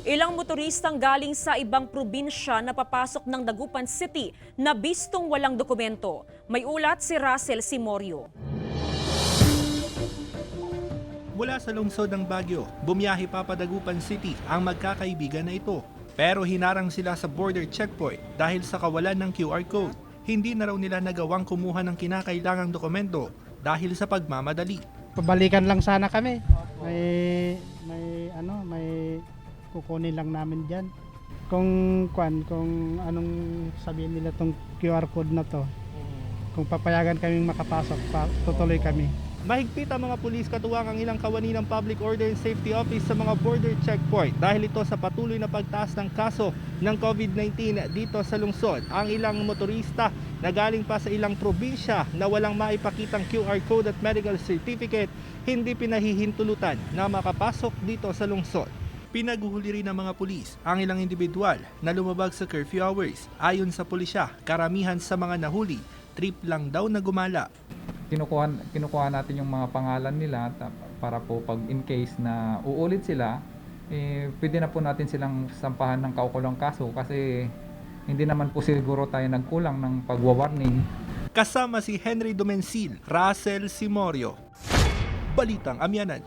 Ilang motoristang galing sa ibang probinsya na papasok ng Dagupan City nabistong walang dokumento. May ulat si Russell Simorio. Mula sa lungsod ng Baguio, bumiyahe pa Dagupan City ang magkakaibigan na ito. Pero hinarang sila sa border checkpoint dahil sa kawalan ng QR code. Hindi na raw nila nagawang kumuha ng kinakailangang dokumento dahil sa pagmamadali. Pabalikan lang sana kami. May kukunin lang namin diyan. Kung anong sabihin nila tong QR code na to. Kung papayagan kaming makapasok, tutuloy kami. Mahigpit ang mga pulis katuwang ang ilang kawani ng Public Order and Safety Office sa mga border checkpoint dahil ito sa patuloy na pagtaas ng kaso ng COVID-19 dito sa lungsod. Ang ilang motorista na galing pa sa ilang probinsya na walang maipakitang QR code at medical certificate hindi pinahihintulutan na makapasok dito sa lungsod. Pinaghuhuli rin ng mga pulis ang ilang individual na lumabag sa curfew hours. Ayon sa pulisya, karamihan sa mga nahuli, trip lang daw na gumala. Kinukuha natin yung mga pangalan nila para po pag in case na uulit sila, pwede na po natin silang sampahan ng kaukulang kaso kasi hindi naman po siguro tayo nagkulang ng pagwa-warning. Kasama si Henry Domencil, Russell Simorio, Balitang Amianan.